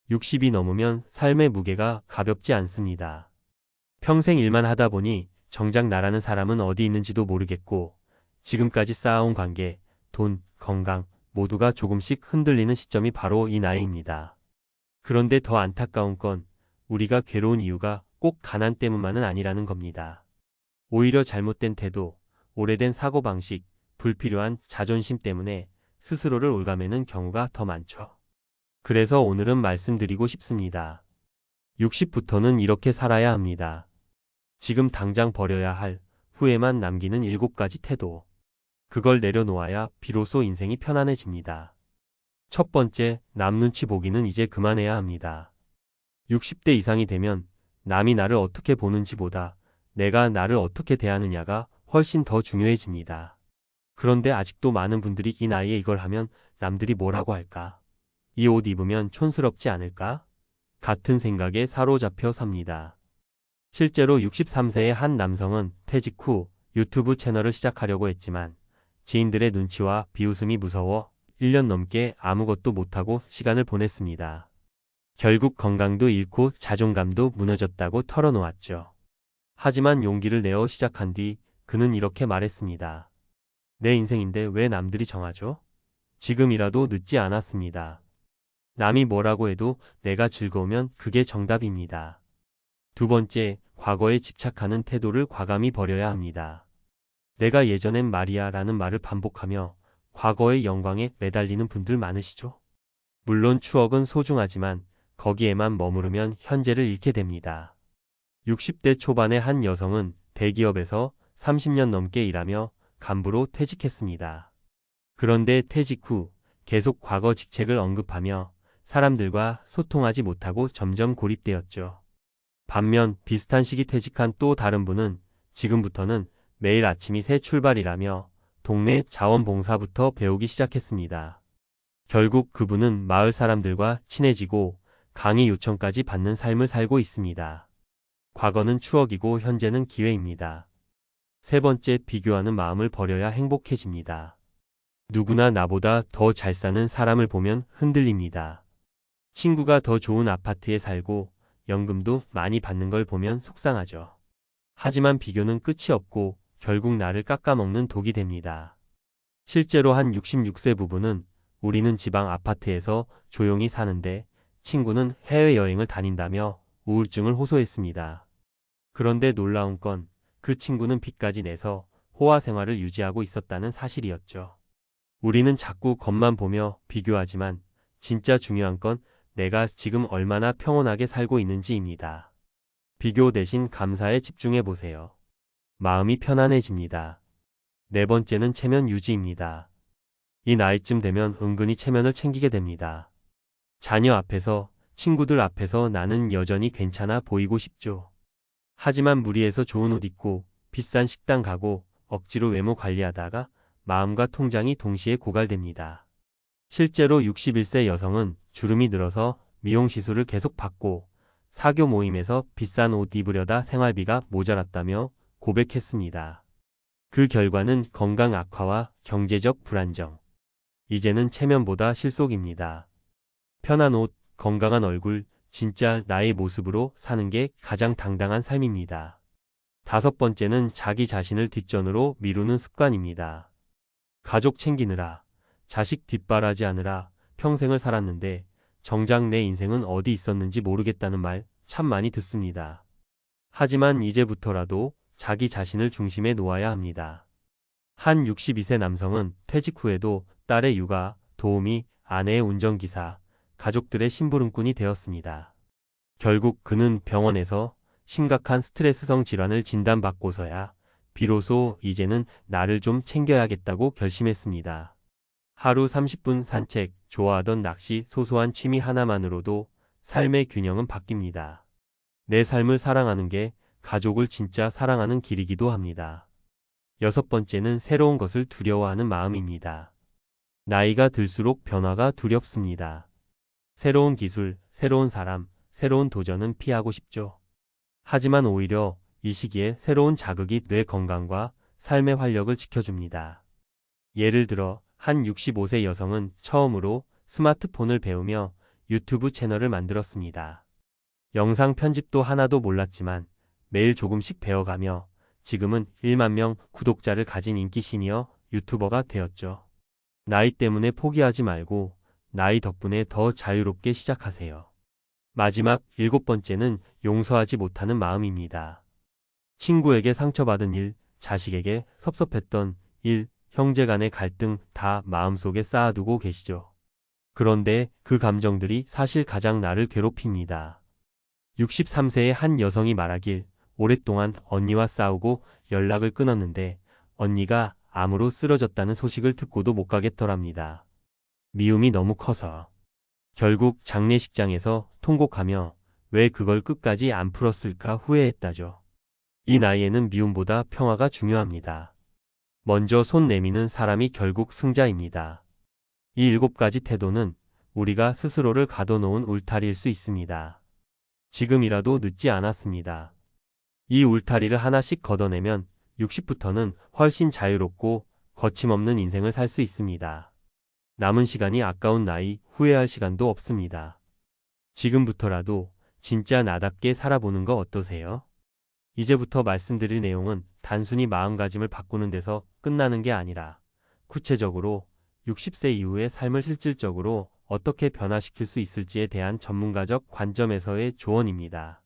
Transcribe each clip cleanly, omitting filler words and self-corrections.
60이 넘으면 삶의 무게가 가볍지 않습니다. 평생 일만 하다 보니 정작 나라는 사람은 어디 있는지도 모르겠고 지금까지 쌓아온 관계, 돈, 건강 모두가 조금씩 흔들리는 시점이 바로 이 나이입니다. 그런데 더 안타까운 건 우리가 괴로운 이유가 꼭 가난 때문만은 아니라는 겁니다. 오히려 잘못된 태도, 오래된 사고방식, 불필요한 자존심 때문에 스스로를 올가매는 경우가 더 많죠. 그래서 오늘은 말씀드리고 싶습니다. 60부터는 이렇게 살아야 합니다. 지금 당장 버려야 할 후회만 남기는 7가지 태도. 그걸 내려놓아야 비로소 인생이 편안해집니다. 첫 번째, 남 눈치 보기는 이제 그만해야 합니다. 60대 이상이 되면 남이 나를 어떻게 보는지보다 내가 나를 어떻게 대하느냐가 훨씬 더 중요해집니다. 그런데 아직도 많은 분들이 이 나이에 이걸 하면 남들이 뭐라고 할까? 이 옷 입으면 촌스럽지 않을까? 같은 생각에 사로잡혀 삽니다. 실제로 63세의 한 남성은 퇴직 후 유튜브 채널을 시작하려고 했지만 지인들의 눈치와 비웃음이 무서워 1년 넘게 아무것도 못하고 시간을 보냈습니다. 결국 건강도 잃고 자존감도 무너졌다고 털어놓았죠. 하지만 용기를 내어 시작한 뒤 그는 이렇게 말했습니다. 내 인생인데 왜 남들이 정하죠? 지금이라도 늦지 않았습니다. 남이 뭐라고 해도 내가 즐거우면 그게 정답입니다. 두 번째, 과거에 집착하는 태도를 과감히 버려야 합니다. 내가 예전엔 말이야 라는 말을 반복하며 과거의 영광에 매달리는 분들 많으시죠? 물론 추억은 소중하지만 거기에만 머무르면 현재를 잃게 됩니다. 60대 초반의 한 여성은 대기업에서 30년 넘게 일하며 간부로 퇴직했습니다. 그런데 퇴직 후 계속 과거 직책을 언급하며 사람들과 소통하지 못하고 점점 고립되었죠. 반면 비슷한 시기 퇴직한 또 다른 분은 지금부터는 매일 아침이 새 출발이라며 동네 자원봉사부터 배우기 시작했습니다. 결국 그분은 마을 사람들과 친해지고 강의 요청까지 받는 삶을 살고 있습니다. 과거는 추억이고 현재는 기회입니다. 세 번째, 비교하는 마음을 버려야 행복해집니다. 누구나 나보다 더 잘 사는 사람을 보면 흔들립니다. 친구가 더 좋은 아파트에 살고 연금도 많이 받는 걸 보면 속상하죠. 하지만 비교는 끝이 없고 결국 나를 깎아먹는 독이 됩니다. 실제로 한 66세 부부는 우리는 지방 아파트에서 조용히 사는데 친구는 해외여행을 다닌다며 우울증을 호소했습니다. 그런데 놀라운 건 그 친구는 빚까지 내서 호화 생활을 유지하고 있었다는 사실이었죠. 우리는 자꾸 겉만 보며 비교하지만 진짜 중요한 건 내가 지금 얼마나 평온하게 살고 있는지입니다. 비교 대신 감사에 집중해 보세요. 마음이 편안해집니다. 네 번째는 체면 유지입니다. 이 나이쯤 되면 은근히 체면을 챙기게 됩니다. 자녀 앞에서, 친구들 앞에서 나는 여전히 괜찮아 보이고 싶죠. 하지만 무리해서 좋은 옷 입고 비싼 식당 가고 억지로 외모 관리하다가 마음과 통장이 동시에 고갈됩니다. 실제로 61세 여성은 주름이 늘어서 미용 시술을 계속 받고 사교 모임에서 비싼 옷 입으려다 생활비가 모자랐다며 고백했습니다. 그 결과는 건강 악화와 경제적 불안정. 이제는 체면보다 실속입니다. 편한 옷, 건강한 얼굴, 진짜 나의 모습으로 사는 게 가장 당당한 삶입니다. 다섯 번째는 자기 자신을 뒷전으로 미루는 습관입니다. 가족 챙기느라, 자식 뒷바라지 하느라 평생을 살았는데 정작 내 인생은 어디 있었는지 모르겠다는 말 참 많이 듣습니다. 하지만 이제부터라도 자기 자신을 중심에 놓아야 합니다. 한 62세 남성은 퇴직 후에도 딸의 육아, 도우미, 아내의 운전기사, 가족들의 심부름꾼이 되었습니다. 결국 그는 병원에서 심각한 스트레스성 질환을 진단받고서야 비로소 이제는 나를 좀 챙겨야겠다고 결심했습니다. 하루 30분 산책, 좋아하던 낚시, 소소한 취미 하나만으로도 삶의 균형은 바뀝니다. 내 삶을 사랑하는 게 가족을 진짜 사랑하는 길이기도 합니다. 여섯 번째는 새로운 것을 두려워하는 마음입니다. 나이가 들수록 변화가 두렵습니다. 새로운 기술, 새로운 사람, 새로운 도전은 피하고 싶죠. 하지만 오히려 이 시기에 새로운 자극이 뇌 건강과 삶의 활력을 지켜줍니다. 예를 들어 한 65세 여성은 처음으로 스마트폰을 배우며 유튜브 채널을 만들었습니다. 영상 편집도 하나도 몰랐지만 매일 조금씩 배워가며 지금은 1만 명 구독자를 가진 인기 시니어 유튜버가 되었죠. 나이 때문에 포기하지 말고 나이 덕분에 더 자유롭게 시작하세요. 마지막 7번째는 용서하지 못하는 마음입니다. 친구에게 상처받은 일, 자식에게 섭섭했던 일, 형제 간의 갈등 다 마음속에 쌓아두고 계시죠. 그런데 그 감정들이 사실 가장 나를 괴롭힙니다. 63세의 한 여성이 말하길 오랫동안 언니와 싸우고 연락을 끊었는데 언니가 암으로 쓰러졌다는 소식을 듣고도 못 가겠더랍니다. 미움이 너무 커서. 결국 장례식장에서 통곡하며 왜 그걸 끝까지 안 풀었을까 후회했다죠. 이 나이에는 미움보다 평화가 중요합니다. 먼저 손 내미는 사람이 결국 승자입니다. 이 7가지 태도는 우리가 스스로를 가둬놓은 울타리일 수 있습니다. 지금이라도 늦지 않았습니다. 이 울타리를 하나씩 걷어내면 60부터는 훨씬 자유롭고 거침없는 인생을 살 수 있습니다. 남은 시간이 아까운 나이, 후회할 시간도 없습니다. 지금부터라도 진짜 나답게 살아보는 거 어떠세요? 이제부터 말씀드릴 내용은 단순히 마음가짐을 바꾸는 데서 끝나는 게 아니라 구체적으로 60세 이후의 삶을 실질적으로 어떻게 변화시킬 수 있을지에 대한 전문가적 관점에서의 조언입니다.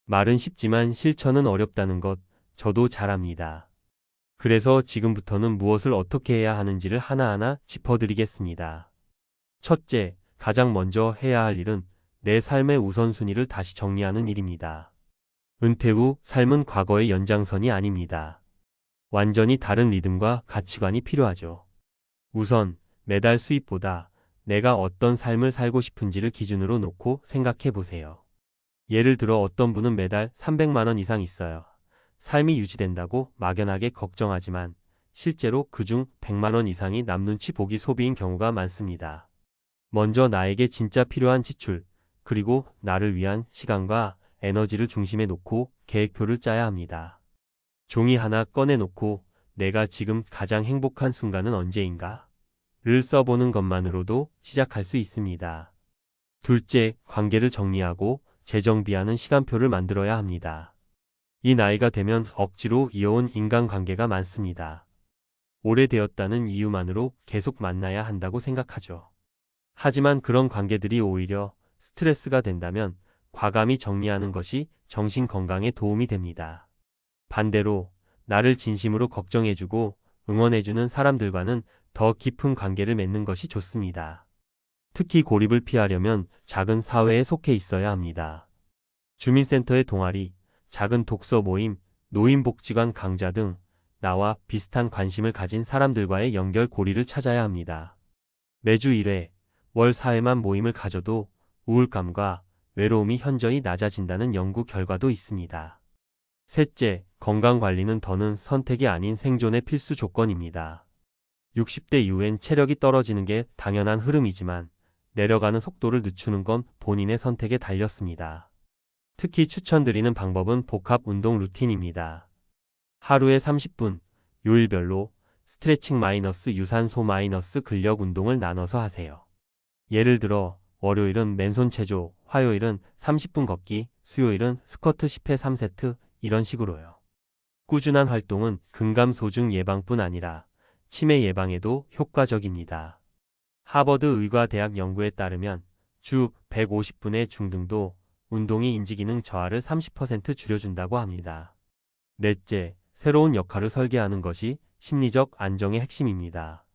말은 쉽지만 실천은 어렵다는 것 저도 잘 압니다. 그래서 지금부터는 무엇을 어떻게 해야 하는지를 하나하나 짚어드리겠습니다. 첫째, 가장 먼저 해야 할 일은 내 삶의 우선순위를 다시 정리하는 일입니다. 은퇴 후 삶은 과거의 연장선이 아닙니다. 완전히 다른 리듬과 가치관이 필요하죠. 우선 매달 수입보다 내가 어떤 삶을 살고 싶은지를 기준으로 놓고 생각해 보세요. 예를 들어 어떤 분은 매달 300만 원 이상 있어요. 삶이 유지된다고 막연하게 걱정하지만 실제로 그중 100만 원 이상이 남 눈치 보기 소비인 경우가 많습니다. 먼저 나에게 진짜 필요한 지출, 그리고 나를 위한 시간과 에너지를 중심에 놓고 계획표를 짜야 합니다. 종이 하나 꺼내놓고 내가 지금 가장 행복한 순간은 언제인가? 를 써보는 것만으로도 시작할 수 있습니다. 둘째, 관계를 정리하고 재정비하는 시간표를 만들어야 합니다. 이 나이가 되면 억지로 이어온 인간관계가 많습니다. 오래되었다는 이유만으로 계속 만나야 한다고 생각하죠. 하지만 그런 관계들이 오히려 스트레스가 된다면 과감히 정리하는 것이 정신 건강에 도움이 됩니다. 반대로 나를 진심으로 걱정해주고 응원해주는 사람들과는 더 깊은 관계를 맺는 것이 좋습니다. 특히 고립을 피하려면 작은 사회에 속해 있어야 합니다. 주민센터의 동아리, 작은 독서 모임, 노인복지관 강좌 등 나와 비슷한 관심을 가진 사람들과의 연결고리를 찾아야 합니다. 매주 1회, 월 4회만 모임을 가져도 우울감과 외로움이 현저히 낮아진다는 연구 결과도 있습니다. 셋째, 건강관리는 더는 선택이 아닌 생존의 필수 조건입니다. 60대 이후엔 체력이 떨어지는 게 당연한 흐름이지만 내려가는 속도를 늦추는 건 본인의 선택에 달렸습니다. 특히 추천드리는 방법은 복합 운동 루틴입니다. 하루에 30분, 요일별로 스트레칭 마이너스 유산소 마이너스 근력 운동을 나눠서 하세요. 예를 들어 월요일은 맨손 체조, 화요일은 30분 걷기, 수요일은 스쿼트 10회 3세트 이런 식으로요. 꾸준한 활동은 근감소증 예방뿐 아니라 치매 예방에도 효과적입니다. 하버드 의과대학 연구에 따르면 주 150분의 중등도 운동이 인지기능 저하를 30% 줄여준다고 합니다. 넷째, 새로운 역할을 설계하는 것이 심리적 안정의 핵심입니다.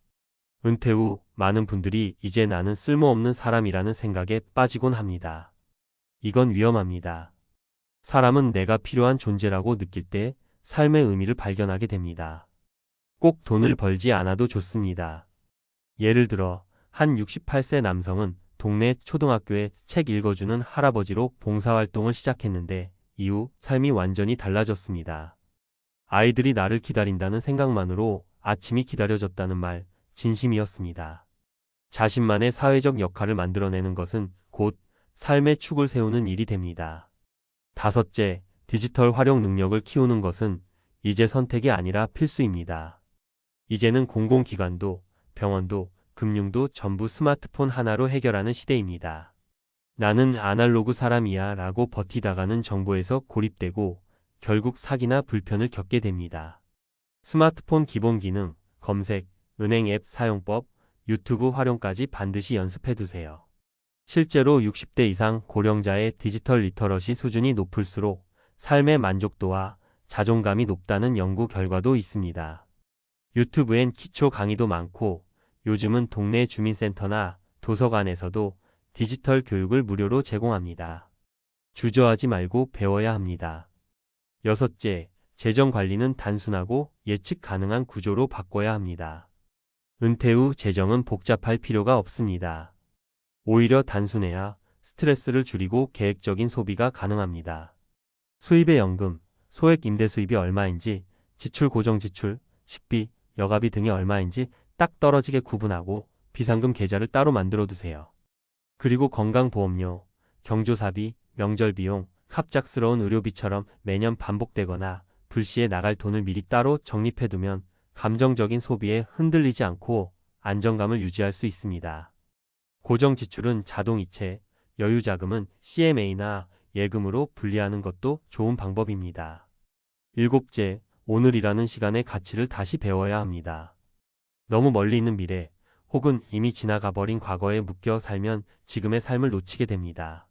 은퇴 후 많은 분들이 이제 나는 쓸모없는 사람이라는 생각에 빠지곤 합니다. 이건 위험합니다. 사람은 내가 필요한 존재라고 느낄 때 삶의 의미를 발견하게 됩니다. 꼭 돈을 벌지 않아도 좋습니다. 예를 들어 한 68세 남성은 동네 초등학교에 책 읽어주는 할아버지로 봉사활동을 시작했는데 이후 삶이 완전히 달라졌습니다. 아이들이 나를 기다린다는 생각만으로 아침이 기다려졌다는 말 진심이었습니다. 자신만의 사회적 역할을 만들어내는 것은 곧 삶의 축을 세우는 일이 됩니다. 다섯째, 디지털 활용 능력을 키우는 것은 이제 선택이 아니라 필수입니다. 이제는 공공기관도 병원도 금융도 전부 스마트폰 하나로 해결하는 시대입니다. 나는 아날로그 사람이야 라고 버티다가는 정보에서 고립되고 결국 사기나 불편을 겪게 됩니다. 스마트폰 기본 기능, 검색, 은행 앱 사용법, 유튜브 활용까지 반드시 연습해 두세요. 실제로 60대 이상 고령자의 디지털 리터러시 수준이 높을수록 삶의 만족도와 자존감이 높다는 연구 결과도 있습니다. 유튜브엔 기초 강의도 많고 요즘은 동네 주민센터나 도서관에서도 디지털 교육을 무료로 제공합니다. 주저하지 말고 배워야 합니다. 여섯째, 재정 관리는 단순하고 예측 가능한 구조로 바꿔야 합니다. 은퇴 후 재정은 복잡할 필요가 없습니다. 오히려 단순해야 스트레스를 줄이고 계획적인 소비가 가능합니다. 수입의 연금, 소액 임대 수입이 얼마인지, 지출 고정 지출, 식비, 여가비 등이 얼마인지 딱 떨어지게 구분하고 비상금 계좌를 따로 만들어 두세요. 그리고 건강보험료, 경조사비, 명절비용, 갑작스러운 의료비처럼 매년 반복되거나 불시에 나갈 돈을 미리 따로 적립해두면 감정적인 소비에 흔들리지 않고 안정감을 유지할 수 있습니다. 고정지출은 자동이체, 여유자금은 CMA나 예금으로 분리하는 것도 좋은 방법입니다. 일곱째, 오늘이라는 시간의 가치를 다시 배워야 합니다. 너무 멀리 있는 미래, 혹은 이미 지나가버린 과거에 묶여 살면 지금의 삶을 놓치게 됩니다.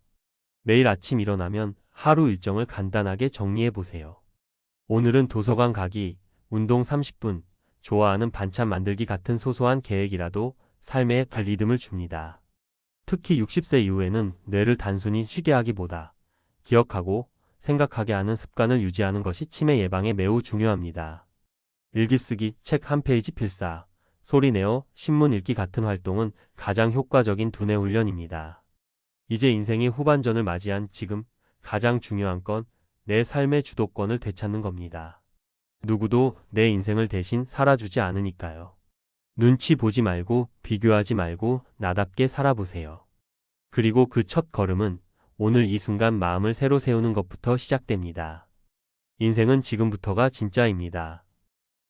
매일 아침 일어나면 하루 일정을 간단하게 정리해 보세요. 오늘은 도서관 가기, 운동 30분, 좋아하는 반찬 만들기 같은 소소한 계획이라도 삶에 리듬을 줍니다. 특히 60세 이후에는 뇌를 단순히 쉬게 하기보다 기억하고 생각하게 하는 습관을 유지하는 것이 치매 예방에 매우 중요합니다. 일기 쓰기, 책 한 페이지 필사, 소리 내어 신문 읽기 같은 활동은 가장 효과적인 두뇌 훈련입니다. 이제 인생의 후반전을 맞이한 지금 가장 중요한 건 내 삶의 주도권을 되찾는 겁니다. 누구도 내 인생을 대신 살아주지 않으니까요. 눈치 보지 말고 비교하지 말고 나답게 살아보세요. 그리고 그 첫 걸음은 오늘 이 순간 마음을 새로 세우는 것부터 시작됩니다. 인생은 지금부터가 진짜입니다.